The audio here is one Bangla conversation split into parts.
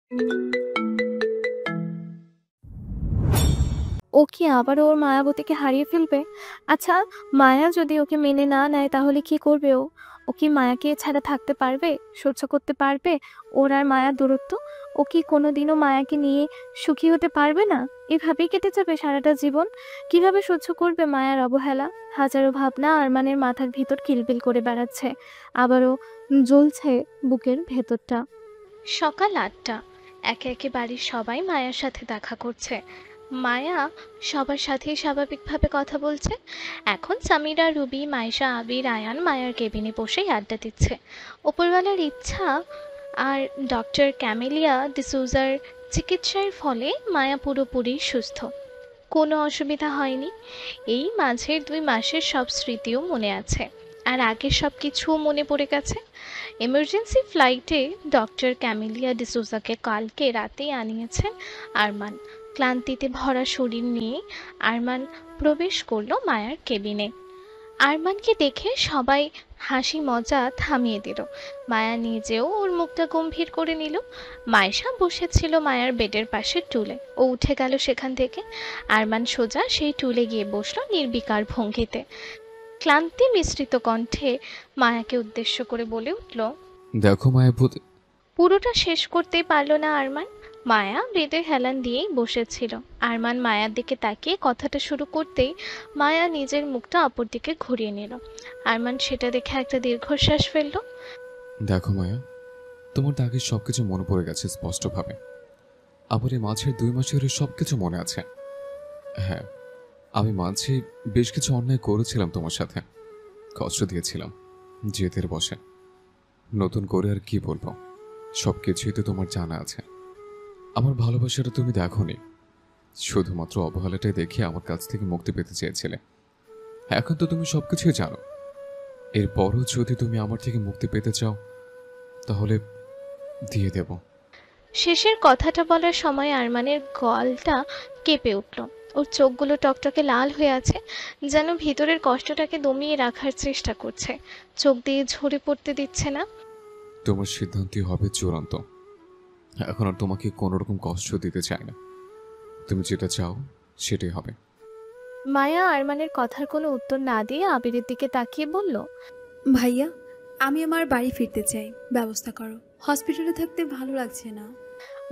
ও কি আবারও ওর মায়াবতীকে হারিয়ে ফেলবে? আচ্ছা, মায়া যদি ওকে মেনে না নেয় তাহলে কি করবে ও? ও কি মায়াকে ছাড়া থাকতে পারবে? সহ্য করতে পারবে ওর আর মায়ার দূরত্ব? ও কি কোনোদিনও মায়াকে নিয়ে সুখী হতে পারবে না? এভাবেই কেটে যাবে সারাটা জীবন? কিভাবে সহ্য করবে মায়ার অবহেলা? হাজারো ভাবনা আরমানের মাথার ভিতর কিলবিল করে বেড়াচ্ছে। আবারও জ্বলছে বুকের ভেতরটা। সকাল ৮টা। একে একে বাড়ির সবাই মায়ার সাথে দেখা করছে। মায়া সবার সাথেই স্বাভাবিকভাবে কথা বলছে। এখন সামিরা, রুবি, মাইশা, আবির, আয়ান মায়ার কেবিনে বসেই আড্ডা দিচ্ছে। ওপরওয়ালার ইচ্ছা আর ডক্টর ক্যামেলিয়া ডিসুজার চিকিৎসার ফলে মায়া পুরোপুরি সুস্থ। কোনো অসুবিধা হয়নি। এই মাঝের ২ মাসের সব স্মৃতিও মনে আছে, আর আগের সব কিছুও মনে পড়ে গেছে। এমার্জেন্সি ফ্লাইটে ডক্টর ক্যামেলিয়া ডিসুজাকে কালকে রাতেই আনিয়েছেন আরমান। ক্লান্তিতে ভরা শরীর নিয়ে আরমান প্রবেশ করলো মায়ার কেবিনে। আরমানকে দেখে সবাই হাসি মজা থামিয়ে দিল। মায়া নিজেও ওর মুখটা গম্ভীর করে নিল। মাইশা বসেছিল মায়ার বেডের পাশে টুলে, ও উঠে গেল সেখান থেকে। আরমান সোজা সেই টুলে গিয়ে বসলো নির্বিকার ভঙ্গিতে। ক্লান্তি মিশ্রিত কণ্ঠে মায়াকে উদ্দেশ্য করে বলে উঠল, দেখো মায়াবতী। পুরোটা শেষ করতেই পারল না আরমান। মায়া বেডে হেলান দিয়েই বসেছিল। আরমান মায়ার দিকে তাকিয়ে কথাটা শুরু করতেই মায়া নিজের মুখটা অপর দিকে ঘুরিয়ে নিল। আরমান সেটা দেখে একটা দীর্ঘশ্বাস ফেলল। দেখো মায়া, তোমার তো আগে সবকিছু মনে পড়ে গেছে স্পষ্টভাবে। আবার এই মাঝের ২ মাসের সবকিছু মনে আছে। হ্যাঁ, আমি মাঝে বেশ কিছু অন্যায় করেছিলাম তোমার সাথে, কষ্ট দিয়েছিলাম জেদের বসে। নতুন করে আর কি বলবো, সবকিছুই তো তোমার জানা আছে। আমার ভালোবাসাটা তুমি দেখোনি, শুধুমাত্র অবহেলাটাই দেখে আমার কাছ থেকে মুক্তি পেতে চেয়েছিলে। এখন তো তুমি সবকিছুই জানো। এরপরও যদি তুমি আমার থেকে মুক্তি পেতে চাও তাহলে দিয়ে দেব। শেষের কথাটা বলার সময় আরমানের গলটা কেঁপে উঠল। ওর চোখগুলো টকটকে লাল হয়ে আছে, যেন ভিতরের কষ্টটাকে দমিয়ে রাখার চেষ্টা করছে, চোখ দিয়ে ঝরে পড়তে দিচ্ছে না। তোমার সিদ্ধান্তই হবে চূড়ান্ত। এখন আর তোমাকে কোনো রকম কষ্ট দিতে চাই না। তুমি যেটা চাও সেটাই হবে। মায়া আরমানের কথার কোনো উত্তর না দিয়ে আবিরের দিকে তাকিয়ে বলল, ভাইয়া, আমি আমার বাড়ি ফিরতে চাই, ব্যবস্থা করো। হসপিটালে থাকতে ভালো লাগছে না।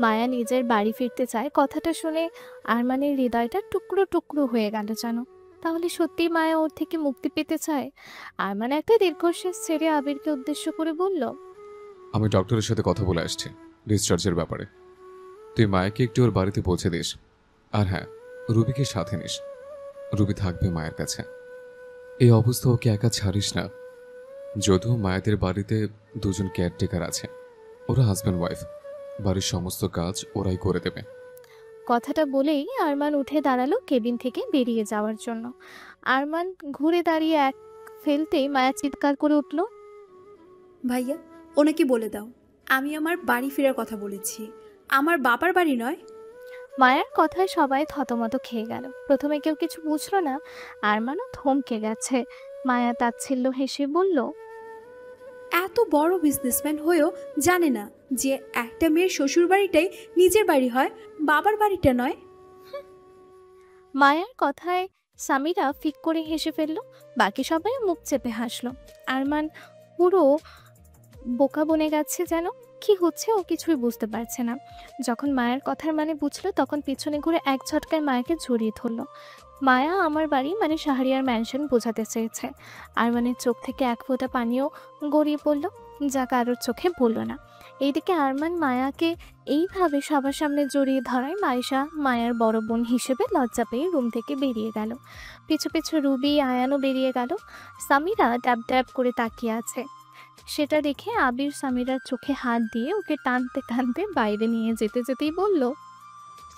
মায়া নিজের বাড়ি ফিরতে চায়। কথাটা শুনে আরমানের হৃদয়টা টুকরো টুকরো হয়ে গেল যেন। তাহলে সত্যি মায়া ওর থেকে মুক্তি পেতে চায়? আরমান একটা দীর্ঘশ্বাস ছেড়ে আবিরকে উদ্দেশ্য করে বলল, আমি ডক্টরের সাথে কথা বলে আসছি ডিসচার্জের ব্যাপারে। তুই মায়াকে একটু ওর বাড়িতে পৌঁছে দিস। আর হ্যাঁ, রুবিকে সাথে নিস। রুবি থাকবে মায়ের কাছে। এই অবস্থা ওকে একা ছাড়িস না। যদিও মায়াদের বাড়িতে দুজন কেয়ারটেকার আছে, ওরা হাজব্যান্ড ওয়াইফ। বাড়ির সমস্ত কাজ ওরাই করে দেবে। কথাটা বলেই আরমান উঠে দাঁড়ালো কেবিন থেকে বেরিয়ে যাওয়ার জন্য। আরমান ঘুরে দাঁড়িয়ে এক ফেলতেই মায়া চিৎকার করে উঠল, ভাইয়া, ওনাকে বলে দাও আমি আমার বাড়ি ফেরার কথা বলেছি, আমার বাবার বাড়ি নয়। মায়ার কথায় সবাই থতমত খেয়ে গেল। প্রথমে কেউ কিছু বুঝলো না, আরমানও থমকে গেছে। মায়া তাচ্ছিল্য হেসে বলল, এত বড় বিজনেসম্যান হয়েও জানে না যে একটা মেয়ের শ্বশুর বাড়িটাই নিজের বাড়ি হয়, বাবার বাড়িটা নয়। মায়ার কথায় সামিরা ফিক করে হেসে ফেলল। বাকি সবাই মুখ চেপে হাসলো। আরমান পুরো বোকা বনে গেছে যেন। কি হচ্ছে ও কিছুই বুঝতে পারছে না। যখন মায়ের কথার মানে বুঝলো তখন পিছনে ঘুরে এক ঝটকায় মায়াকে জড়িয়ে ধরলো। মায়া আমার বাড়ি মানে শাহরিয়ার ম্যানশন বোঝাতে চেয়েছে। আরমানের চোখ থেকে এক ফোঁটা পানিও গড়িয়ে পড়ল, যা কারোর চোখে পড়ল না। এইদিকে আরমান মায়াকে এইভাবে সবার সামনে জড়িয়ে ধরায় মাইশা মায়ার বড় বোন হিসেবে লজ্জা পেয়ে রুম থেকে বেরিয়ে গেল। পিছু পিছু রুবি, আয়ানও বেরিয়ে গেল। সামিরা ড্যাব ড্যাব করে তাকিয়ে আছে। সেটা দেখে আবির সামিরার চোখে হাত দিয়ে ওকে টানতে টানতে বাইরে নিয়ে যেতে যেতেই বলল,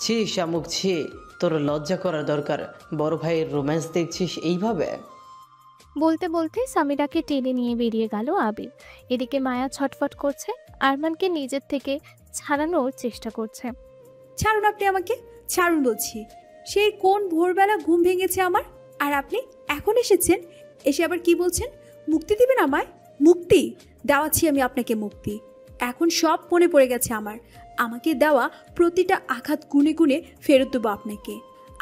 ছি শামুক, ছি, তোর লজ্জা করার দরকার। বড় ভাইয়ের রোম্যান্স দেখছিস এইভাবে? বলতে বলতে সামিরাকে টেনে নিয়ে বেরিয়ে গেল আবির। এদিকে মায়া ছটফট করছে, আরমানকে নিজের থেকে ছাড়ানোর চেষ্টা করছে। ছাড়ুন আপনি আমাকে, ছাড়ুন বলছি। সেই কোন ভোরবেলা ঘুম ভেঙেছে আমার, আর আপনি এখন এসেছেন, এসে আবার কি বলছেন মুক্তি দিবেন আমায়? মুক্তি দেওয়াচ্ছি আমি আপনাকে, মুক্তি। এখন সব মনে পড়ে গেছে আমার। আমাকে দেওয়া প্রতিটা আঘাত গুনে গুনে ফেরত দেবো আপনাকে।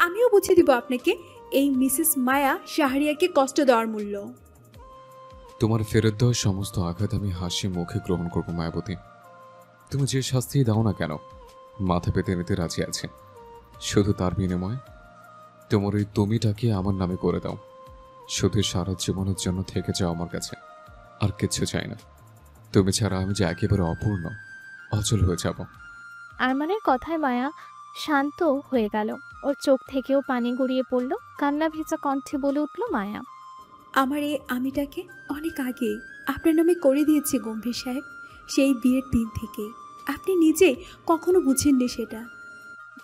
আমিও বুঝিয়ে দিব আপনাকে এই মিসেস মায়া শাহরিয়ারকে কষ্ট দেওয়ার মূল্য। তোমার ফেরত দেওয়া সমস্ত আঘাত আমি হাসি মুখে গ্রহণ করবো মায়াবতী। তুমি যে শাস্তি দাও না কেন মাথা পেতে নিতে রাজি আছে। শুধু তার বিনিময়ে তোমার ওই তুমিটাকে আমার নামে করে দাও। শুধু সারা জীবনের জন্য থেকে যাও আমার কাছে, আর কিচ্ছু চাই না। তুমি ছাড়া আমি যে একেবারে অপূর্ণ, অচল হয়ে যাব। আরমানের কথায় মায়া শান্ত হয়ে গেল। ওর চোখ থেকেও পানি গড়িয়ে পড়ল। কান্না ভেজা কণ্ঠে বলে উঠল মায়া, আমার এই আমিটাকে অনেক আগে আপনার নামে করে দিয়েছি গম্ভীর সাহেব, সেই বিয়ের দিন থেকে। আপনি নিজে কখনো বুঝেননি সেটা।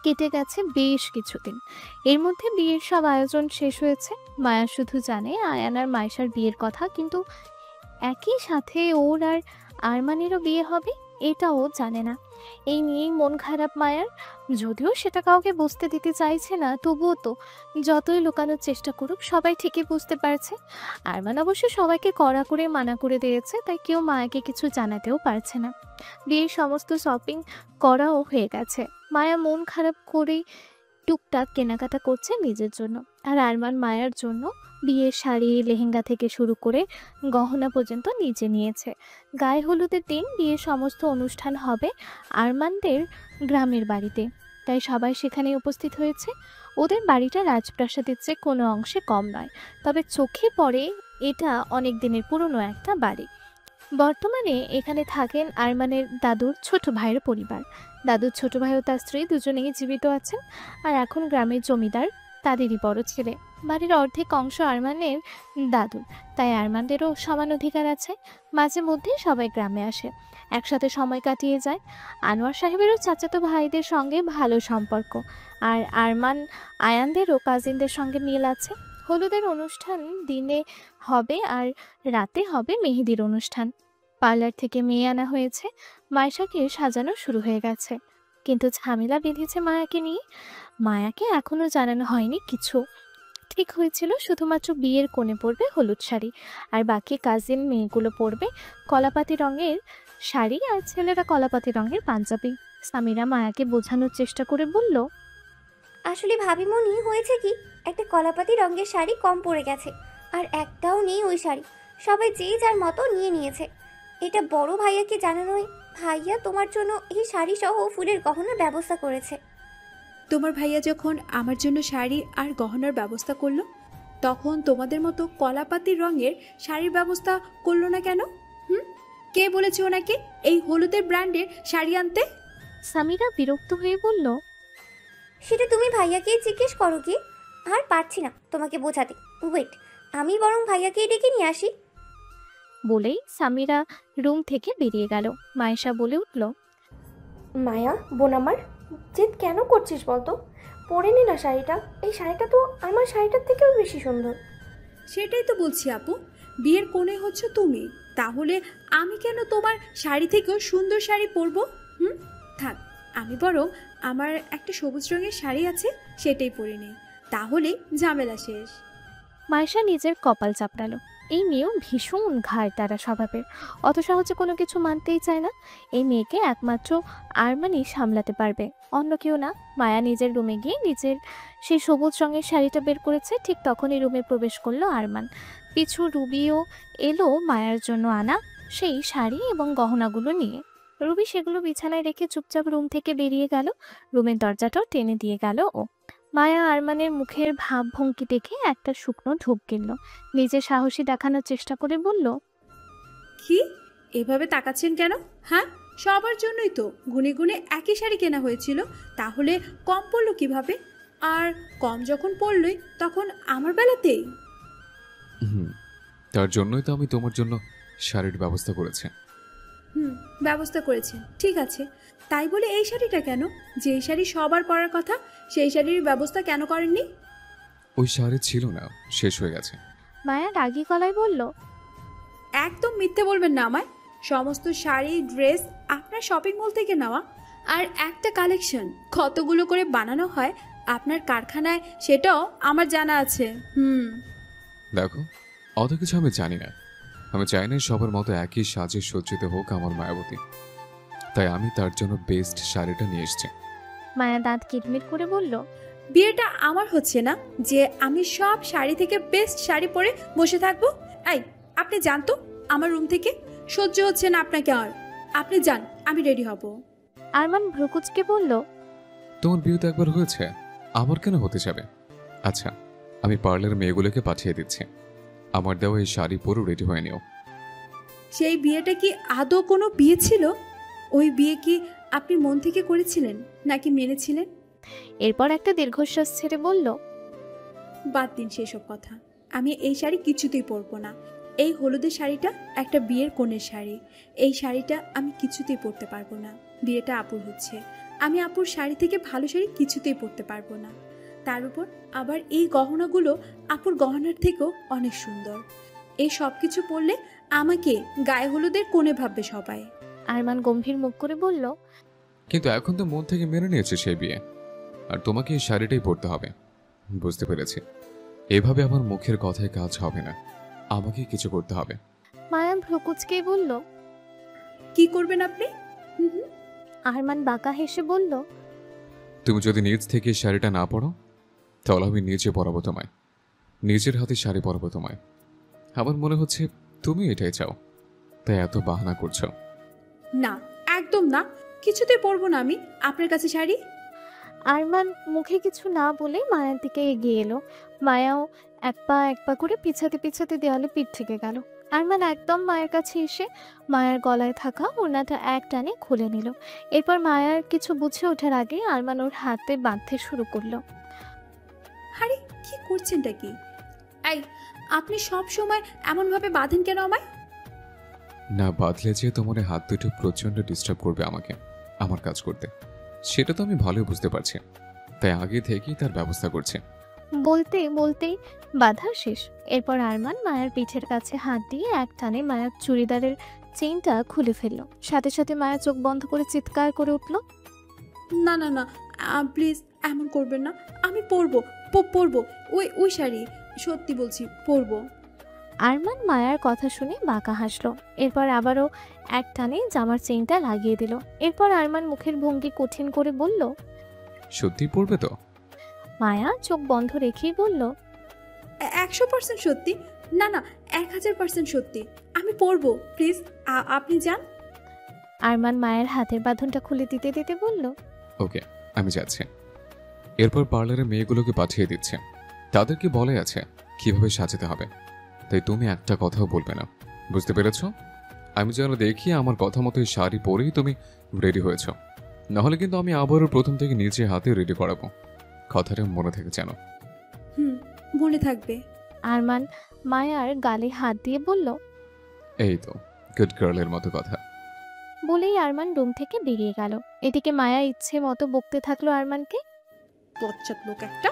কেটে গেছে বেশ কিছুদিন। এর মধ্যে বিয়ের সব আয়োজন শেষ হয়েছে। মায়া শুধু জানে আয়ান আর মাইশার বিয়ের কথা, কিন্তু একই সাথে ওর আর আরমানেরও বিয়ে হবে এটাও জানে না। এই নিয়েই মন খারাপ মায়ার। যদিও সেটা কাউকে বুঝতে দিতে চাইছে না, তবুও তো যতই লুকানোর চেষ্টা করুক সবাই ঠিকই বুঝতে পারছে। আরমান অবশ্য সবাইকে কড়া করে মানা করে দিয়েছে, তাই কেউ মায়াকে কিছু জানাতেও পারছে না। বিয়ের সমস্ত শপিং করাও হয়ে গেছে। মায়া মন খারাপ করেই টুকটাক কেনাকাটা করছে নিজের জন্য, আর আরমান মায়ার জন্য বিয়ের শাড়ি লেহেঙ্গা থেকে শুরু করে গহনা পর্যন্ত নিজে নিয়েছে। গায়ে হলুদের দিন বিয়ের সমস্ত অনুষ্ঠান হবে আরমানদের গ্রামের বাড়িতে, তাই সবাই সেখানে উপস্থিত হয়েছে। ওদের বাড়িটা রাজপ্রাসাদের চেয়ে কোনো অংশে কম নয়, তবে চোখে পড়ে এটা অনেক দিনের পুরনো একটা বাড়ি। বর্তমানে এখানে থাকেন আরমানের দাদুর ছোট ভাইয়ের পরিবার। দাদুর ছোট ভাই ও তার স্ত্রী দুজনেই জীবিত আছেন, আর এখন গ্রামের জমিদার তাদেরই বড় ছেলে। বাড়ির অর্ধেক অংশ আরমানের দাদুর, তাই আরমানদেরও সমান অধিকার আছে। মাঝে মধ্যে সবাই গ্রামে আসে, একসাথে সময় কাটিয়ে যায়। আনোয়ার সাহেবেরও চাচাতো ভাইদের সঙ্গে ভালো সম্পর্ক, আর আরমান আয়ানদেরও কাজিনদের সঙ্গে মিল আছে। হলুদের অনুষ্ঠান দিনে হবে আর রাতে হবে মেহেদির অনুষ্ঠান। পার্লার থেকে মেয়ে আনা হয়েছে, মাইশাকে সাজানো শুরু হয়ে গেছে, কিন্তু ঝামেলা বেঁধেছে মায়াকে নিয়ে। মায়াকে এখনো জানানো হয়নি কিছু। ঠিক হয়েছিল শুধুমাত্র বিয়ের কোণে পরবে হলুদ শাড়ি, আর বাকি কাজিন মেয়েগুলো পরবে কলাপাতি রঙের শাড়ি, আর ছেলেরা কলাপাতি রঙের পাঞ্জাবি। সামিরা মায়াকে বোঝানোর চেষ্টা করে বলল, আসলে ভাবিমণি হয়েছে কি, একটা কলাপাতি রঙের শাড়ি কম পড়ে গেছে, আর একটাও নেই ওই শাড়ি। সবাই যে যার মতো নিয়ে নিয়েছে। এটা বড় ভাইয়াকে জানানোই, ভাইয়া তোমার জন্য এই শাড়ি সহ ফুলের গহনার ব্যবস্থা করেছে। তোমার ভাইয়া যখন আমার জন্য শাড়ি আর গহনার ব্যবস্থা করলো, তখন তোমাদের মতো কলাপাতি রঙের শাড়ির ব্যবস্থা করলো না কেন? কে বলেছে ওনাকে এই হলুদের ব্র্যান্ডের শাড়ি আনতে? সামিরা বিরক্ত হয়ে বলল, সেটা তুমি ভাইয়াকেই জিজ্ঞেস করো কি। আর পারছি না তোমাকে বোঝাতে। ওয়েট, আমি বরং ভাইয়াকেই ডেকে নিয়ে আসি। বলেই সামিরা রুম থেকে বেরিয়ে গেল। মায়েশা বলে উঠল, মায়া বোন আমার, জেদ কেন করছিস বলতো? পরে নে না শাড়িটা। এই শাড়িটা তো আমার শাড়িটার থেকেও বেশি সুন্দর। সেটাই তো বলছি আপু, বিয়ের কোণে হচ্ছে তুমি, তাহলে আমি কেন তোমার শাড়ি থেকেও সুন্দর শাড়ি পরবো? থাক, আমি বরং আমার একটা সবুজ রঙের শাড়ি আছে সেটাই পরে নেই, তাহলে ঝামেলা শেষ। মায়েশা নিজের কপাল চাপড়ালো। এই মেয়েও ভীষণ ঘাড় তারা স্বভাবের, অত সহজে কোনো কিছু মানতেই চায় না। এই মেয়েকে একমাত্র আরমানই সামলাতে পারবে, অন্য কেউ না। মায়া নিজের রুমে গিয়ে নিজের সেই সবুজ রঙের শাড়িটা বের করেছে, ঠিক তখনই রুমে প্রবেশ করলো আরমান। পিছু রুবিও এলো মায়ার জন্য আনা সেই শাড়ি এবং গহনাগুলো নিয়ে। রুবি সেগুলো বিছানায় রেখে চুপচাপ রুম থেকে বেরিয়ে গেল। রুমের দরজাটাও টেনে দিয়ে গেল ও। মায়া আরমানের মুখের ভাবভঙ্গি দেখে একটা শুকনো ঢোক গেল। নিজের সাহসী দেখানোর চেষ্টা করে বলল, কি এভাবে তাকাচ্ছেন কেন? হ্যাঁ, সবার জন্যই তো গুনে গুনে একই শাড়ি কেনা হয়েছিল, তাহলে কম পড়লো কিভাবে? আর কম যখন পড়লই তখন আমার বেলাতেই। তার জন্যই তো আমি তোমার জন্য শাড়ির ব্যবস্থা করেছি। ব্যবস্থা করেছেন ঠিক আছে, তাই বলে এই শাড়িটা কেন? যে শাড়ি সবার পরার কথা সেই শাড়ির ব্যবস্থা কেন করেননি? ওই শাড়ি ছিল না, শেষ হয়ে গেছে। মায়া রাগী গলায় বলল, একদম মিথ্যে বলবেন না আমায়। সমস্ত শাড়ি ড্রেস আপনার শপিং মল থেকে নেওয়া, আর একটা কালেকশন কতগুলো করে বানানো হয় আপনার কারখানায় সেটাও আমার জানা আছে। দেখো, অত কিছু আমি জানি না। আমি চাই না সবার মতো একই সাজে সজ্জিত হোক আমার মায়াবতী। তাই আমি তার জন্য বেস্ট শাড়িটা নিয়ে এসেছি। মায়া দাঁত কিটমিট করে বলল, বিয়েটা আমার হচ্ছে না যে আমি সব শাড়ি থেকে বেস্ট শাড়ি পরে বসে থাকবো। এই, আপনি যান তো আমার রুম থেকে, সহ্য হচ্ছে না আপনাকে আর। আপনি যান, আমি রেডি হব। আরমান ভ্রুকুচকে বলল, তোমার বিয়ে তো একবার হয়েছে, আমার কেন হতে যাবে? আচ্ছা, আমি পার্লার মেয়েগুলোকে পাঠিয়ে দিচ্ছি, আমার দেওয়া এই শাড়ি পরে রেডি হয়ে নিও। সেই বিয়েটা কি আদৌ কোনো বিয়ে ছিল? ওই বিয়ে কি আপনি মন থেকে করেছিলেন নাকি মেনেছিলেন? এরপর একটা দীর্ঘশ্বাস ছেড়ে বলল, বাদ দিন সেসব কথা। আমি এই শাড়ি কিছুতেই পরবো না। এই হলুদের শাড়িটা একটা বিয়ের কনের শাড়ি। এই শাড়িটা আমি কিছুতেই পরতে পারবো না। বিয়েটা আপুর হচ্ছে, আমি আপুর শাড়ি থেকে ভালো শাড়ি কিছুতেই পরতে পারবো না। তার উপর আবার এই গহনাগুলো আপুর গহনার থেকেও অনেক সুন্দর। এই সব কিছু পরলে আমাকে গায়ে হলুদের কোণে ভাববে সবাই। আরমান গম্ভীর মুখ করে বলল, কিন্তু এখন তো মন থেকে মেনে নিয়েছে সেই বিয়ে, আর তোমাকে এই শাড়িটাই পরতে হবে। বুঝতে পেরেছি, এভাবে আমার মুখের কথায় কাজ হবে না, আমাকে কিছু করতে হবে। মায়া ভ্রুকুচকে বলল, কি করবেন আপনি? হুম হুম। আরমান বাঁকা হেসে বলল, তুমি যদি নিজ থেকে এই শাড়িটা না পরো, তাহলে আমি নিজে পরাবো তোমায়, নিজের হাতে শাড়ি পরাবো তোমায়। আমার মনে হচ্ছে তুমি এটাই চাও, তাই এত বাহানা করছো। না, একদম না, কিছুতেই পরবো না আমি আপনার কাছে শাড়ি। আরমান মুখে কিছু না বলে মায়ার দিকে এগিয়ে এলো। মায়াও এক পা করে পিছাতে পিছাতে দেওয়ালে পিঠ থেকে গেল। আরমান একদম মায়ের কাছে এসে মায়ের গলায় থাকা ওড়নাটা এক টানে খুলে নিল। এরপর মায়ার কিছু বুঝে ওঠার আগে আরমান ওর হাতে বাঁধতে শুরু করলো। আরে কি করছেনটা কি? এই, আপনি সব সময় এমনভাবে বাঁধেন কেন আমায়? না বাঁধলে যে তোমার হাত দুটো প্রচন্ড ডিস্টার্ব করবে আমাকে আমার কাজ করতে, সেটা তো আমি ভালোই বুঝতে পারছি, তাই আগে থেকেই তার ব্যবস্থা করছি। বলতে বলতেই বাধা শেষ। এরপর আরমান মায়ের পিঠের কাছে হাত দিয়ে এক টানে মায়ের চুড়িদারের চেইনটা খুলে ফেললো। সাথে সাথে মায়া চোখ বন্ধ করে চিৎকার করে উঠল, না না না, প্লিজ এমন করবেন না। আমি পরবো, পরবো ওই ওই শাড়ি, সত্যি বলছি পরবো। আরমান মায়ার কথা শুনে বাঁকা হাসলো। এরপর আবারও এক টানে জামার চেইনটা লাগিয়ে দিল। এরপর আরমান মুখের ভঙ্গি কঠিন করে বলল, সত্যি পড়বে তো? মায়া চোখ বন্ধ রেখেই বলল, 100% সত্যি। না না, 1000% সত্যি। আমি পরবো, প্লিজ আপনি যান। আরমান মায়ের হাতের বাঁধনটা খুলে দিতে দিতে বলল, ওকে, আমি যাচ্ছি। এরপর পার্লারে মেয়েগুলোকে পাঠিয়ে দিচ্ছে, তাদেরকে বলে আছে কিভাবে সাজাতে হবে, তাই তুমি একটা কথাও বলবে না, বুঝতে পেরেছো? আমি যেন দেখি আমার কথা মতো এই শাড়ি পরেই তুমি রেডি হয়েছ, নাহলে কিন্তু আমি আবারও প্রথম থেকে নিজে হাতে রেডি করাবো। কথাটা মনে থেকে যেন। হুম, মনে থাকবে। আরমান মায়ার গালে হাত দিয়ে বলল। এই তো গুড গার্লের মতো কথা। বলেই আরমান রুম থেকে বেরিয়ে গেল। এদিকে মায়া ইচ্ছে মতো বকতে থাকলো আরমানকে। বচ্চাত লোক একটা,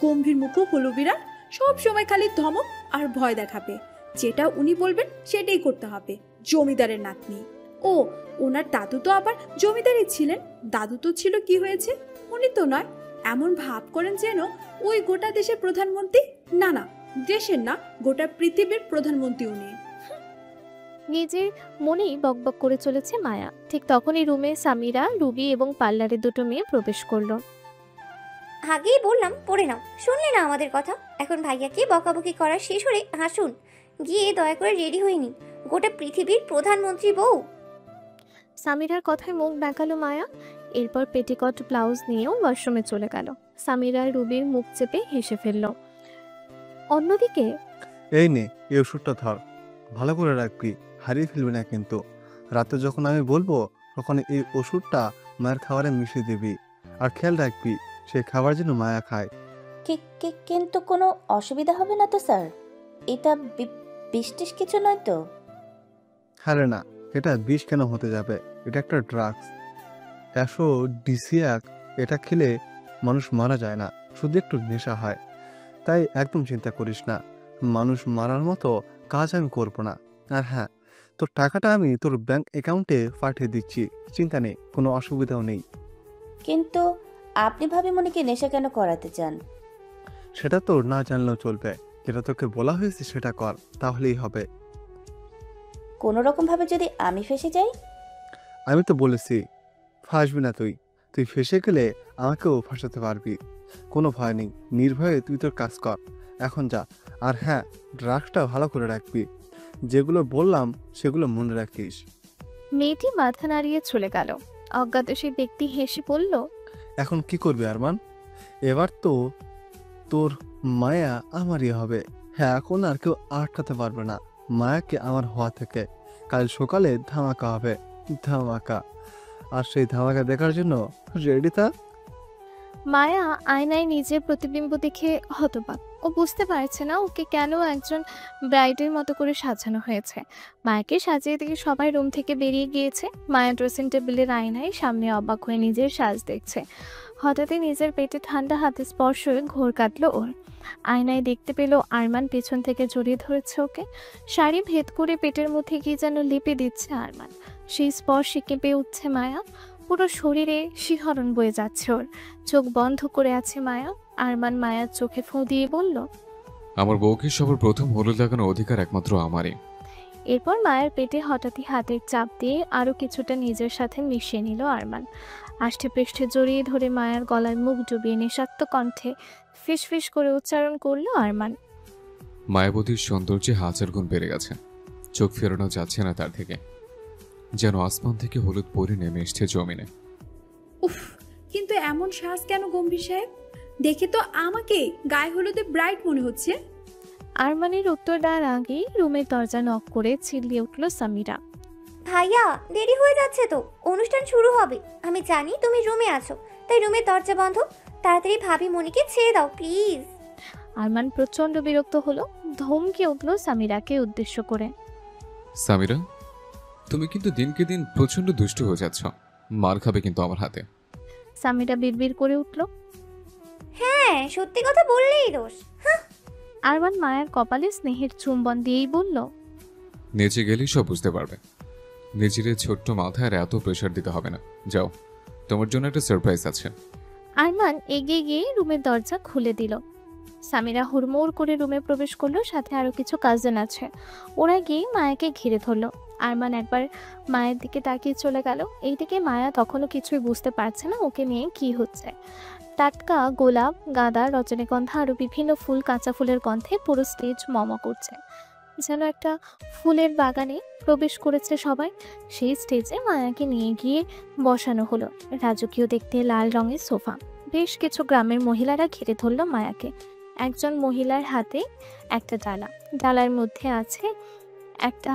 গম্ভীর মুখো হলো বিড়াল, সব সময় খালি ধমক আর ভয় দেখাবে। যেটা উনি বলবেন সেটাই করতে হবে। জমিদারের নাতনি। ও, ওনার দাদু তো আবার জমিদারই ছিলেন। দাদু তো ছিল, কি হয়েছে? উনি তো নয়। এমন ভাব করেন যেন ওই গোটা দেশের প্রধানমন্ত্রী। না না, দেশের না, গোটা পৃথিবীর প্রধানমন্ত্রী উনি। নিজের মনেই বকবক করে চলেছে মায়া। ঠিক তখনই রুমে সামিরা, রুবি এবং পার্লারের দুটো মেয়ে প্রবেশ করলো। আগেই বললাম পড়ে নাও, শুনলে না আমাদের কথা। এখন ভাইয়াকে বকাবকি করা শেষ হলে হাসুন, গিয়ে দয়া করে রেডি হয়ে নিন। গোটা পৃথিবীর প্রধানমন্ত্রী বউ। সামিরার কথায় মুখ বেঁকালো মায়া। এরপর পেটিকট ব্লাউজ নিয়েও ওয়াশরুমে চলে গেল। সামিরা রুবির মুখ চেপে হেসে ফেলল। অন্যদিকে এই নে, এই ওষুধটা ধর, ভালো করে রাখবি, হারিয়ে ফেলবি না কিন্তু। রাতে যখন আমি বলবো তখন এই ওষুধটা মায়ের খাবারে মিশিয়ে দিবি, আর খেয়াল রাখবি সেই খাবার যেন মায়া খায়। কিন্তু কোনো অসুবিধা হবে না তো স্যার? এটা বিষ কিছু নয় তো? আরে না, এটা বিষ কেন হতে যাবে? এটা একটা ড্রাগস, অ্যাফ্রোডিসিয়াক। এটা খেলে মানুষ মারা যায় না, শুধু একটু নেশা হয়। তাই একদম চিন্তা করিস না, মানুষ মারার মতো কাজ আমি করবো না। আর হ্যাঁ, তোর টাকাটা আমি তোর ব্যাংক অ্যাকাউন্টে পাঠিয়ে দিচ্ছি, চিন্তা নেই, কোনো অসুবিধাও নেই। কিন্তু আপনি ভাবিমণিকে নেশা কেন করাতে চান? সেটা তো না জানলেও চলবে, যেটা তোকে বলা হয়েছে সেটা কর, তাহলেই হবে। কোনো রকম ভাবে যদি আমি ফেসে যাই? আমি তো বলেছি ফাঁসবি না তুই। তুই ফেঁসে গেলে আমাকেও ফাঁসাতে পারবি। কোনো ভয় নেই, নির্ভয়ে তুই তোর কাজ কর। এখন যা। আর হ্যাঁ, ড্রাগসটা ভালো করে রাখবি। যেগুলো বললাম সেগুলো মনে রাখিস। মেয়েটি মাথা নাড়িয়ে চলে গেল। অজ্ঞাত সেই ব্যক্তি হেসে বলল, এখন কি করবি আরমান? এবার তো তোর মায়া আমারই হবে। হ্যাঁ, এখন আর কেউ আটকাতে পারবে না মায়াকে আমার হওয়া থেকে। কাল সকালে ধামাকা হবে, ধামাকা। আর সেই ধামাকা দেখার জন্য রেডি থাক। মায়া আয়নায় নিজের প্রতিবিম্ব দেখে হতবাক। ও বুঝতে পারছে না ওকে কেন একজন ব্রাইডের মতো করে সাজানো হয়েছে। মায়াকে সাজিয়ে দিয়ে সবাই রুম থেকে বেরিয়ে গিয়েছে। মায়া ড্রেসিং টেবিলের আয়নায় সামনে অবাক হয়ে নিজের সাজ দেখছে। হঠাৎই নিজের পেটে ঠান্ডা হাতে স্পর্শ হয়ে ঘোর কাটলো ওর। আয়নায় দেখতে পেল আরমান পেছন থেকে জড়িয়ে ধরেছে ওকে। শাড়ি ভেদ করে পেটের মধ্যে কি যেন লেপে দিচ্ছে আরমান। সেই স্পর্শে কেঁপে উঠছে মায়া। পুরো শরীরে শিহরণ বয়ে যাচ্ছে ওর। চোখ বন্ধ করে আছে মায়া। আরমান মায়ার চোখে ফু দিয়ে বলল, আমার বউকে সবার প্রথম হলুদ লাগানোর অধিকার একমাত্র আমারই। এরপর মায়ের পেটে হঠাৎই হাতের চাপ দিয়ে আরো কিছুটা নিজের সাথে মিশিয়ে নিল আরমান। আষ্টে পৃষ্ঠে জড়িয়ে ধরে মায়ের গলায় মুখ ডুবিয়ে নেশাত্ম কণ্ঠে ফিস ফিস করে উচ্চারণ করলো আরমান। মায়াবতীর সৌন্দর্যে হাজার গুণ বেড়ে গেছে। চোখ ফেরানো যাচ্ছে না তার থেকে। যেন আসমান থেকে হলুদ পরি নেমে এসছে জমিনে। উফ, কিন্তু এমন শ্বাস কেন গম্ভীর সাহেব? দেখে তো আমাকে গায়ে হলুদে ব্রাইট মনে হচ্ছে। আরমানের উত্তর দেওয়ার আগেই রুমের দরজা নক করে চিল্লিয়ে উঠল সামিরা। ভাইয়া, দেরি হয়ে যাচ্ছে তো, অনুষ্ঠান শুরু হবে। আমি জানি তুমি রুমে আছো, তাই রুমের দরজা বন্ধ। তাড়াতাড়ি ভাবি মনিকে ছেড়ে দাও প্লিজ। আরমান প্রচন্ড বিরক্ত হলো। ধমকে উঠল সামিরাকে উদ্দেশ্য করে। সামিরা, তুমি কিন্তু দিনকে দিন প্রচন্ড দুষ্ট হয়ে যাচ্ছ। মার খাবে কিন্তু আমার হাতে। সামিরা বিড়বিড় করে উঠল। হ্যাঁ, সত্যি কথা বললেই দোষ। আরমান মায়ের কপালে স্নেহের চুম্বন দিয়েই বলল, নিচে গেলেই সব বুঝতে পারবে। নিজের ছোট্ট মাথায় আর এত প্রেশার দিতে হবে না। যাও, তোমার জন্য একটা সারপ্রাইজ আছে। আরমান এগিয়ে গিয়ে রুমের দরজা খুলে দিল। সামিরা হুড়মুড় করে রুমে প্রবেশ করলো। সাথে আরো কিছু কাজিন আছে। ওরা গিয়ে মায়াকে ঘিরে ধরলো। আরমান একবার মায়ের দিকে তাকিয়ে চলে গেল। এইদিকে মায়া তখনও কিছুই বুঝতে পারছে না ওকে নিয়ে কি হচ্ছে। টাটকা গোলাপ, গাঁদা, রজনীগন্ধা আরো বিভিন্ন ফুল, কাঁচা ফুলের গন্ধে পুরো স্টেজ মমা করছে। যেন একটা ফুলের বাগানে প্রবেশ করেছে সবাই। সেই স্টেজে মায়াকে নিয়ে গিয়ে বসানো হলো। রাজকীয় দেখতে লাল রঙের সোফা। বেশ কিছু গ্রামের মহিলারা ঘিরে ধরল মায়াকে। একজন মহিলার হাতে একটা ডালা। ডালার মধ্যে আছে একটা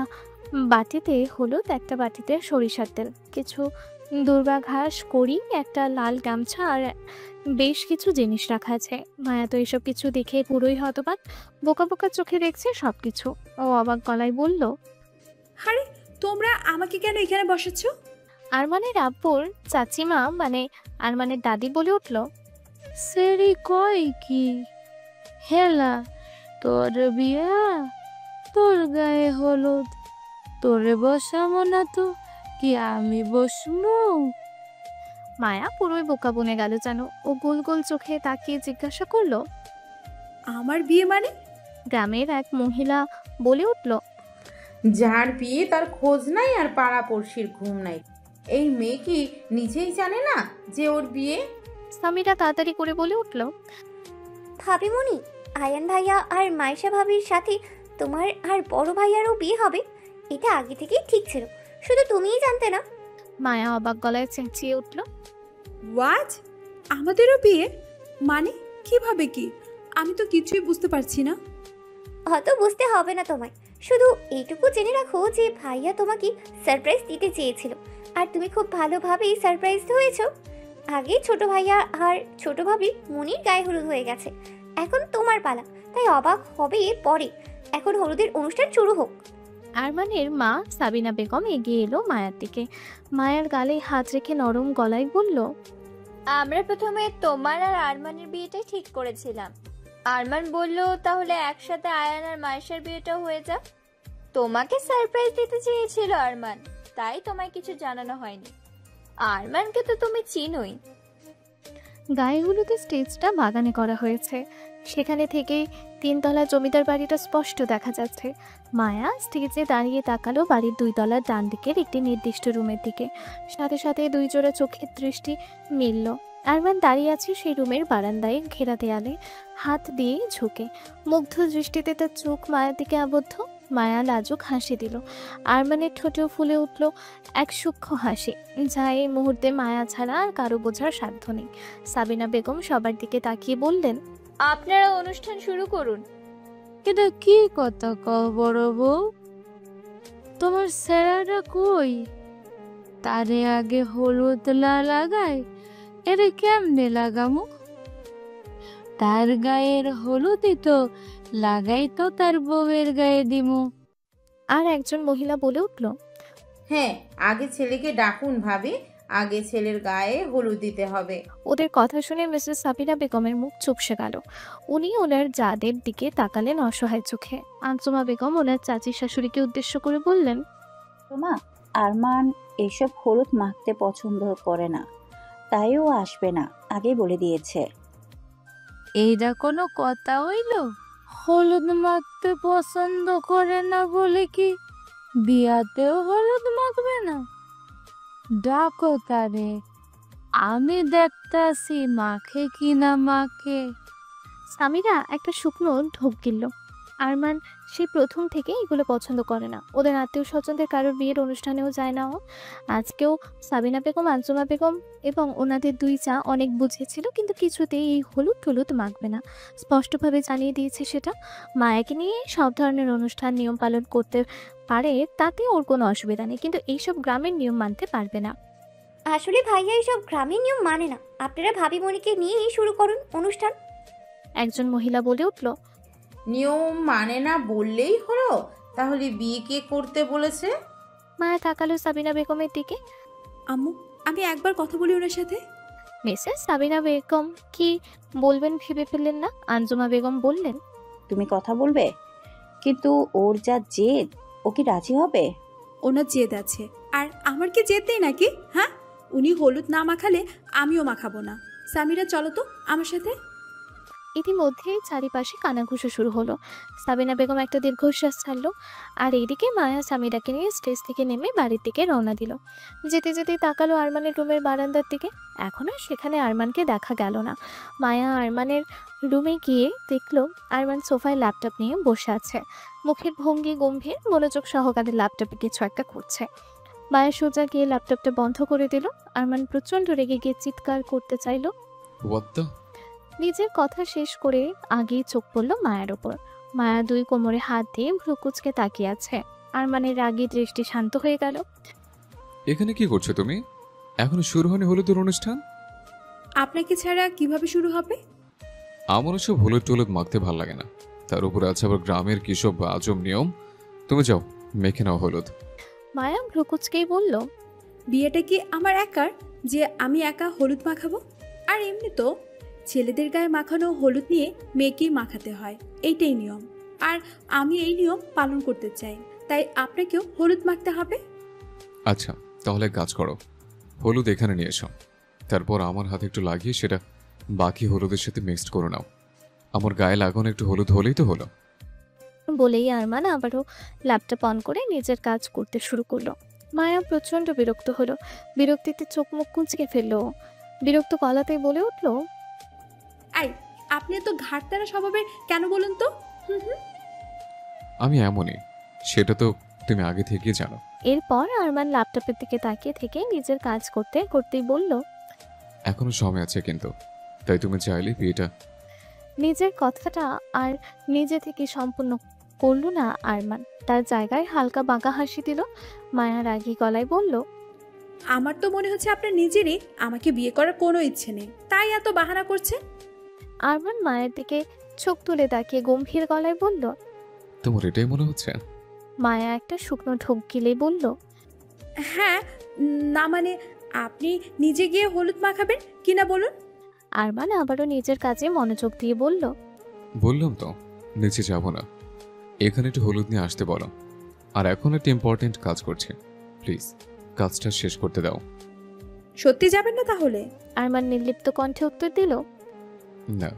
বাটিতে হলুদ, একটা বাটিতে সরিষার তেল, কিছু দূর্বা ঘাস, কড়ি, একটা লাল গামছা আর বেশ কিছু জিনিস রাখা আছে। মায়া তো এসব কিছু দেখে পুরোই হতবাক। বোকা বোকা চোখে দেখছে সবকিছু। ও অবাক গলায় বলল, আরে, তোমরা আমাকে কেন এখানে বসাচ্ছ? আরমানের আব্বুর চাচিমা মানে আরমানের দাদি বলে উঠল, সেরি কয় কি হেলা, তোর বিয়া, তোর গায়ে হলুদ, তোরে বসাবো না তো কি আমি বসবো? মায়া পুরোই বোকা বনে গেল যেন। ও গোল গোল চোখে তাকিয়ে জিজ্ঞাসা করলো, আমার বিয়ে মানে? গ্রামের এক মহিলা বলে উঠল, যার বিয়ে তার খোঁজ নাই আর পাড়াপড়শির ঘুম নাই। এই মেয়ে কি নিজেই জানে না যে ওর বিয়ে? সামিরা তাড়াতাড়ি করে বলে উঠল, ভাবি মনি, আয়ান ভাইয়া আর মাইশা ভাবির সাথে তোমার আর বড় ভাইয়ারও বিয়ে হবে। এটা আগে থেকেই ঠিক ছিল, শুধু তুমিই জানতে না। মায়া অবাক গলায় চেঁচিয়ে উঠল, হোয়াট? আমাদেরও বিয়ে? মানে কিভাবে কি? আমি তো কিছুই বুঝতে পারছি না। অত বুঝতে হবে না তোমায়, শুধু এইটুকু জেনে রাখো যে ভাইয়া তোমাকে সারপ্রাইজ দিতে চেয়েছিল, আর তুমি খুব ভালোভাবেই সারপ্রাইজ হয়েছো। আগে ছোট ভাইয়া আর ছোট ভাবি মনির গায়ে হলুদ হয়ে গেছে, এখন তোমার পালা, তাই অবাক হবে পরে। এখন হলুদের অনুষ্ঠান শুরু হোক। আরমানের মা সাবিনা বেগম এগিয়ে এলো মায়ার দিকে। মায়ার গালে হাত রেখে নরম গলায় বলল, আমরা প্রথমে তোমার আর আরমানের বিয়েটাই ঠিক করেছিলাম। আরমান বলল তাহলে একসাথে আয়ান আর মায়েশার বিয়েটাও হয়ে যাক। তোমাকে সারপ্রাইজ দিতে চেয়েছিল আরমান, তাই তোমায় কিছু জানানো হয়নি। আরমানকে তো তুমি চিনোই। গায়ে হলুদের স্টেজটা বাগানে করা হয়েছে। সেখানে থেকে 3 তলা জমিদার বাড়িটা স্পষ্ট দেখা যাচ্ছে। মায়া স্টেজে দাঁড়িয়ে তাকালো বাড়ির 2 তলার ডান দিকের একটি নির্দিষ্ট রুমের দিকে। সাথে সাথে 2 জোড়া চোখের দৃষ্টি মিলল। আরমান দাঁড়িয়ে আছে সেই রুমের বারান্দায় ঘেরা দেয়ালে, হাত দিয়ে ঝুঁকে। মুগ্ধ দৃষ্টিতে তার চোখ মায়ার দিকে আবদ্ধ। মায়া লাজুক হাসি দিল। আরমানের ঠোঁটেও ফুলে উঠল এক সূক্ষ্ম হাসি, যা এই মুহূর্তে মায়া ছাড়া আর কারো বোঝার সাধ্য নেই। সাবিনা বেগম সবার দিকে তাকিয়ে বললেন, আপনারা অনুষ্ঠান শুরু করুন। এটা কি কথা কও বড় বউ? তোমার সেরাটা কই? তারে আগে হলুদ লাগায়, এরে কেমনে লাগামু? তার গায়ের হলুদই তো লাগাই তো তার বউয়ের গায়ে দিমু। আর একজন মহিলা বলে উঠল, হ্যাঁ, আগে ছেলেকে ডাকুন ভাবি, আগে ছেলের গায়ে হলুদ দিতে হবে। ওদের কথা শুনে মিসেস সাবিনা বেগমের মুখ চুপসে গেল। উনি ওনার জাদের দিকে তাকালেন অসহায় চোখে। আঞ্জুমা বেগম ওনার চাচি শাশুড়িকে উদ্দেশ্য করে বললেন, মা, আরমান এসব হলুদ মাখতে পছন্দ করে না, তাই ও আসবে না, আগেই বলে দিয়েছে। এইটা কোনো কথা হইল? হলুদ মাখতে পছন্দ করে না বলে কি বিয়াতেও হলুদ মাখবে না? ডাকো তারে, আমি দেখতাছি মাখে কি না মাখে। সামিরা একটা শুকনো ঢোক গিলল। আরমান সে প্রথম থেকে এগুলো পছন্দ করে না। ওদের আত্মীয় স্বজনদের কারোর বিয়ের অনুষ্ঠানেও যায় না ও। আজকেও সাবিনা বেগম, আঞ্জুমা বেগম এবং ওনাদের 2 চা অনেক বুঝেছিল, কিন্তু কিছুতেই এই হলুদ টলুদ মাখবে না। স্পষ্টভাবে জানিয়ে দিয়েছে সেটা। মায়াকে নিয়ে সব ধরনের অনুষ্ঠান নিয়ম পালন করতে পারে, তাতে ওর কোনো অসুবিধা নেই, কিন্তু এইসব গ্রামের নিয়ম মানতে পারবে না। আসলে ভাইয়া এইসব গ্রামের নিয়ম মানে না। আপনারা ভাবিমণিকে নিয়েই শুরু করুন অনুষ্ঠান। একজন মহিলা বলে উঠল, নিয়ম মানে না বললেই হলো? তাহলে বিয়ে কে করতে বলেছে? মায়া তাকালো সাবিনা বেগমের দিকে। আম্মু, আমি একবার কথা বলি ওনার সাথে। মিসেস সাবিনা বেগম কি বলবেন ভেবে ফেললেন না। আঞ্জুমা বেগম বললেন, তুমি কথা বলবে? কিন্তু ওর যা জেদ, ও কি রাজি হবে? ওনার জেদ আছে, আর আমার কি জেদ নেই নাকি? হ্যাঁ, উনি হলুদ না মাখালে আমিও মাখাবো না। সামিরা, চলো তো আমার সাথে। ইতিমধ্যেই চারিপাশে কানাঘুষো শুরু হলো। সাবিনা বেগম একটা দীর্ঘশ্বাস ছাড়লো। আর এইদিকে মায়া সামিরাকে নিয়ে স্টেজ থেকে নেমে বাড়ির দিকে রওনা দিল। যেতে যেতে তাকালো আরমানের রুমের বারান্দার দিকে। এখনও সেখানে আরমানকে দেখা গেল না। মায়া আরমানের রুমে গিয়ে দেখলো আরমান সোফায় ল্যাপটপ নিয়ে বসে আছে। মুখের ভঙ্গি গম্ভীর, মনোযোগ সহকারে ল্যাপটপে কিছু একটা করছে। মায়া সোজা গিয়ে ল্যাপটপটা বন্ধ করে দিল। আরমান প্রচণ্ড রেগে গিয়ে চিৎকার করতে চাইল। নিজের কথা শেষ করে আগেই চোখ পড়ল মায়ের ওপর। মায়া 2 কোমরে হাত দিয়ে ভ্রুকুচকে তাকিয়ে আছে। আরমানের রাগী দৃষ্টি শান্ত হয়ে গেল। এখানে কি করছো তুমি? এখনো শুরু হয়নি হলুদের অনুষ্ঠান? আপনাকে ছাড়া কিভাবে শুরু হবে? আমার সব হলুদ টলুদ মাখতে ভাল লাগে না, তার উপরে আছে আবার গ্রামের কি সব আজব নিয়ম। তুমি যাও, মেখে নাও হলুদ। মায়া ভ্রুকুচকেই বলল, বিয়েটা কি আমার একার যে আমি একা হলুদ মাখাবো? আর এমনি তো ছেলেদের গায়ে মাখানো হলুদ নিয়ে মেয়েকেই মাখাতে হয়, এইটাই নিয়ম। আর আমি এই নিয়ম পালন করতে চাই, তাই আপনাকেও হলুদ মাখতে হবে। আচ্ছা, তাহলে এক কাজ করো, হলুদ এখানে নিয়ে এসো, তারপর আমার হাতে একটু লাগিয়ে সেটা বাকি হলুদের সাথে মিক্সড করে নাও। আমার গায়ে লাগানো একটু হলুদ হলেই তো হলো। বলেই আরমান আবারও ল্যাপটপ অন করে নিজের কাজ করতে শুরু করলো। মায়া প্রচণ্ড বিরক্ত হলো। বিরক্তিতে চোখ মুখ কুঁচকে ফেললো। বিরক্ত গলাতেই বলে উঠল, আই, আপনি তো ঘাটতারা স্বভাবের কেন বলুন তো? আমি এমনই, সেটা তো তুমি আগে থেকেই জানো। এরপর আরমান ল্যাপটপের দিকে তাকিয়ে থেকে নিজের কাজ করতে করতেই বলল, এখনো সময় আছে কিন্তু, তাই তুমি চাইলে বিয়েটা। নিজের কথাটা আর নিজে থেকে সম্পূর্ণ করল না আরমান। তার জায়গায় হালকা বাঁকা হাসি দিল। মায়া রাগী গলায় বলল, আমার তো মনে হচ্ছে আপনার নিজেরই আমাকে বিয়ে করার কোনো ইচ্ছে নেই, তাই এত বাহানা করছে। আরমান মায়ের দিকে চোখ তুলে তাকিয়ে গম্ভীর গলায় বলল, তোমার এটাই মনে হচ্ছে? মায়া একটা শুকনো ঢোক গিলে বলল, হ্যাঁ, না মানে আপনি নিজে গিয়ে হলুদ মাখাবেন কিনা বলুন। আরমান আবারও নিজের কাজে মনোযোগ দিয়ে বলল, বললাম তো নিচে যাব না, এখানে একটু হলুদ নিয়ে আসতে বলো। আর এখন একটা ইম্পর্টেন্ট কাজ করছে, প্লিজ কাজটা শেষ করতে দাও। সত্যি যাবেন না তাহলে? আরমান নির্লিপ্ত কণ্ঠে উত্তর দিল। না।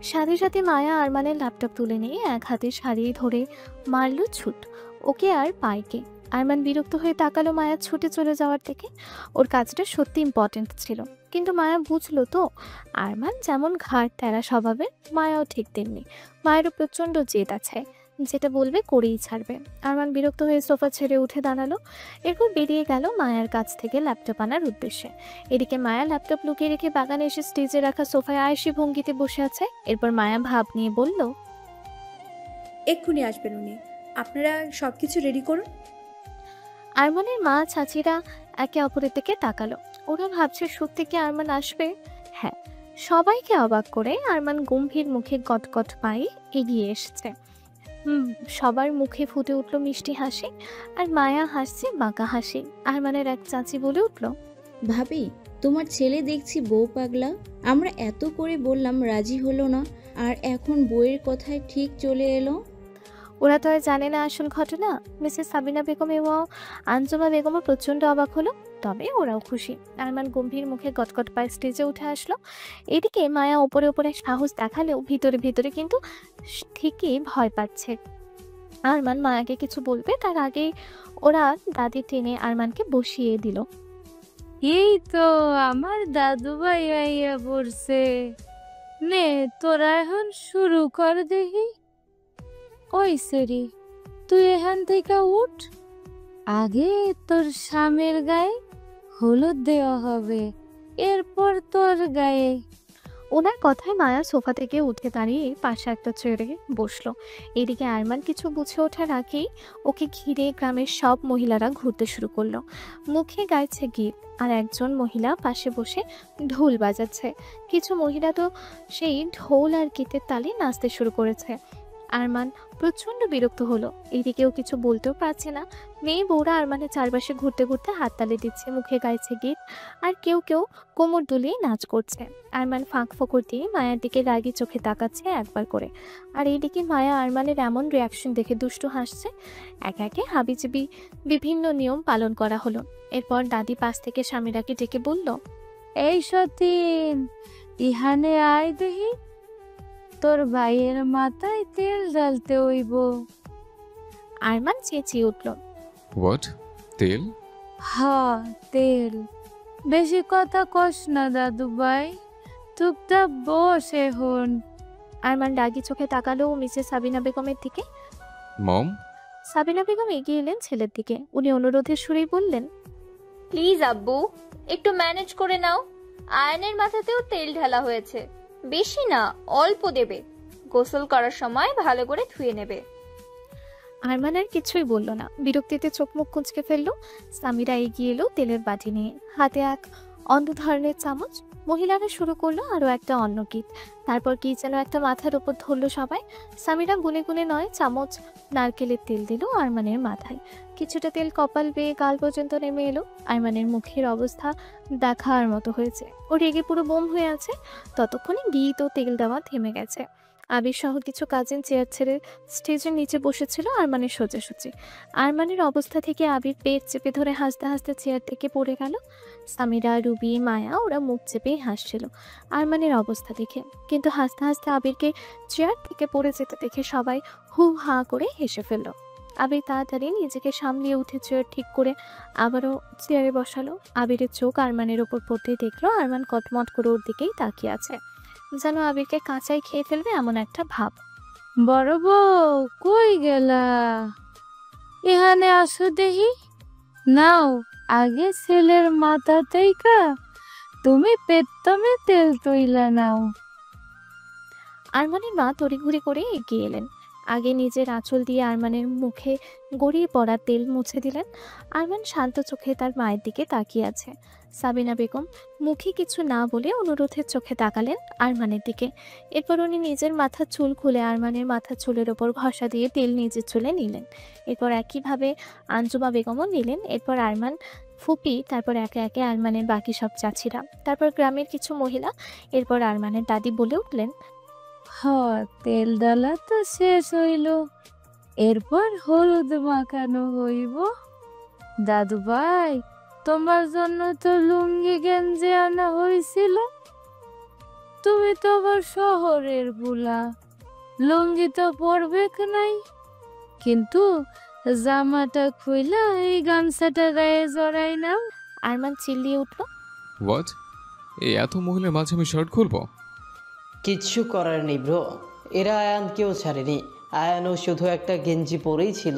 সাথে সাথে মায়া আরমানের ল্যাপটপ তুলে নিয়ে এক হাতে শাড়ি ধরে মারল ছুট, ওকে আর পায়কে। আরমান বিরক্ত হয়ে তাকালো মায়া ছুটে চলে যাওয়ার থেকে। ওর কাজটা সত্যি ইম্পর্টেন্ট ছিল, কিন্তু মায়া বুঝলো তো আরমান যেমন ঘাড় তেরা স্বভাবের, মায়াও ঠিক তেমনি। মায়েরও প্রচণ্ড জেদ আছে, যেটা বলবে করেই ছাড়বে। আরমান বিরক্ত হয়ে সোফা ছেড়ে উঠে দাঁড়ালো, এরপর বেরিয়ে গেল মায়ার কাছ থেকে ল্যাপটপ আনার উদ্দেশ্যে। এদিকে মায়া ল্যাপটপ লুকিয়ে রেখে বাগানে এসে স্টেজে রাখা সোফায় আয়েশি ভঙ্গিতে বসে আছে। এরপর মায়া ভাব নিয়ে বলল, এক্ষুনি আসবেন উনি, আপনারা সব কিছু রেডি করুন। আরমানের মা চাচিরা একে অপরের দিকে তাকালো। ওরা ভাবছে সত্যি কি আরমান আসবে? হ্যাঁ, সবাইকে অবাক করে আরমান গম্ভীর মুখে গটগট পায়ে এগিয়ে এসেছে। সবার মুখে ফুটে উঠলো মিষ্টি হাসি, আর মায়া হাসছে বাঁকা হাসি। আরমানের এক চাচি বলে উঠল, ভাবি তোমার ছেলে দেখছি বউ পাগলা, আমরা এত করে বললাম রাজি হলো না, আর এখন বউয়ের কথায় ঠিক চলে এলো। ওরা তো আর জানে না আসল ঘটনা। মিসেস সাবিনা বেগম এবং আঞ্জুমা বেগমও প্রচণ্ড অবাক হলো, তবে ওরাও খুশি। আরমান গম্ভীর মুখে গটগট পায়ে স্টেজে উঠে আসলো। এদিকে মায়া ওপরে ওপরে সাহস দেখালেও ভিতরে ভিতরে কিন্তু ঠিকই ভয় পাচ্ছে। আরমান মায়াকে কিছু বলবে তার আগেই ওরা দাদি টেনে আরমানকে বসিয়ে দিল। এই তো আমার দাদু ভাই আইয়া পড়ছে, নে তোরা এখন শুরু কর দেখি। ওই সেরি, তুই এখান থেকে উঠ, আগে তোর স্বামীর গায়ে হলুদ দেওয়া হবে, এরপর তোর গায়ে। ওনার কথায় মায়া সোফা থেকে উঠে দাঁড়িয়ে পাশে একটা চেয়ারে বসলো। এদিকে আরমান কিছু বুঝে ওঠার আগেই ওকে ঘিরে গ্রামের সব মহিলারা ঘুরতে শুরু করলো। মুখে গাইছে গীত, আর একজন মহিলা পাশে বসে ঢোল বাজাচ্ছে। কিছু মহিলা তো সেই ঢোল আর গীতের তালে নাচতে শুরু করেছে। আরমান প্রচণ্ড বিরক্ত হলো, এদিকেও কিছু বলতেও পারছে না। মেয়ে বউরা আরমানের চারপাশে ঘুরতে ঘুরতে হাততালি দিচ্ছে, মুখে গাইছে গীত, আর কেউ কেউ কোমর দুলিয়ে নাচ করছে। আরমান ফাঁক ফোকর দিয়ে মায়ার দিকে রাগি চোখে তাকাচ্ছে একবার করে, আর এইদিকে মায়া আরমানের এমন রিয়াকশন দেখে দুষ্টু হাসছে। একে একে হাবিজাবি বিভিন্ন নিয়ম পালন করা হলো। এরপর দাদি পাশ থেকে স্বামীরাকে ডেকে বলল, এই সতীন, ইহানে আয় দেখি, তোর ভাইয়ের মাথায় তেল ঢালতে হইব। আরমান চেঁচিয়ে উঠল, হোয়াট? তেল? হ্যাঁ তেল। বেশি কথা কস না দাদু ভাই, চুপচাপ বস এখন। আরমান রাগি চোখে তাকালো মিসেস সাবিনা বেগমের দিকে। মম? সাবিনা বেগম এগিয়ে এলেন ছেলের দিকে। উনি অনুরোধের সুরেই বললেন, প্লিজ আব্বু, একটু ম্যানেজ করে নাও। আয়নের মাথাতেও তেল ঢালা হয়েছে, বেশি না, অল্প দেবে। গোসল করার সময় ভালো করে ধুয়ে নেবে। আরমান আর কিছুই বলল না, বিরক্তিতে চোখ মুখ কুঁচকে ফেললো। সামিরা এগিয়ে এলো তেলের বাটি নিয়ে, হাতে এক অন্য ধরনের চামচ। মহিলারা শুরু করলো আরো একটা অন্য গীত। তারপর কি যেন একটা মাথার উপর ধরলো সবাই। সামিরা গুনে গুনে নয় চামচ নারকেলের তেল দিল আরমানের মাথায়। কিছুটা তেল কপাল বেয়ে গাল পর্যন্ত নেমে এলো। আরমানের মুখের অবস্থা দেখার মতো হয়েছে, ও রেগে পুরো বোম হয়ে আছে। ততক্ষণে গীত ও তেল দেওয়া থেমে গেছে। আবির সহ কিছু কাজিন চেয়ার ছেড়ে স্টেজের নিচে বসেছিল আরমানের সোজাসুজি। আরমানের অবস্থা থেকে আবির পেট চেপে ধরে হাসতে হাসতে চেয়ার থেকে পড়ে গেল। সামিরা, রুবি, মায়া ওরা মুখ চেপেই হাসছিল আরমানের অবস্থা দেখে, কিন্তু হাসতে হাসতে আবিরকে চেয়ার থেকে পড়ে যেতে দেখে সবাই হু হা করে হেসে ফেলল। আবির তাড়াতাড়ি নিজেকে সামলিয়ে উঠে চেয়ার ঠিক করে আবারও চেয়ারে বসালো। আবিরের চোখ আরমানের ওপর পড়তেই দেখলো আরমান কটমট করে ওর দিকেই তাকিয়ে আছে, যেন আবিরকে কাঁচাই খেয়ে ফেলবে এমন একটা ভাব। বড় বউ কই গেলা, এখানে আসো দেখি। নাও আগে ছেলের মাথা থেকে তুমি পেট্টমে তেল তৈলা নাও। আরমানের মা তড়িঘড়ি করে এগিয়ে এলেন। আগে নিজের আঁচল দিয়ে আরমানের মুখে গড়িয়ে পড়া তেল মুছে দিলেন। আরমান শান্ত চোখে তার মায়ের দিকে তাকিয়ে আছে। সাবিনা বেগম মুখে কিছু না বলে অনুরোধের চোখে তাকালেন আরমানের দিকে। এরপর উনি নিজের মাথার চুল খুলে আরমানের মাথার চুলের ওপর ঘষা দিয়ে তেল নিজের চুলে নিলেন। এরপর একইভাবে আঞ্জুমা বেগমও নিলেন। এরপর আরমান, ফুপি, তারপর একে একে আরমানের বাকি সব চাচিরা, তারপর গ্রামের কিছু মহিলা। এরপর আরমানের দাদি বলে উঠলেন, তেল ডালা তো শেষ হইল, এরপর হলুদ মাখানো হইব। দাদু ভাই তোমার জন্য তো লুঙ্গি গেঞ্জি আনা হয়েছিল। তুমি তো আবার শহরের বুলা, লুঙ্গি তো পরবে নাই, কিন্তু জামাটা খুইলা এই গামছাটা গায়ে জড়াই নাও। আরমান চিল্লিয়ে উঠল। হোয়াট? এই এত মহিলার মাঝে আমি শার্ট খুলবো? কিচ্ছু করার নেই ব্রো, এরা আয়ানকেও ছাড়েনি। আয়ানও শুধু একটা গেঞ্জি পরেই ছিল।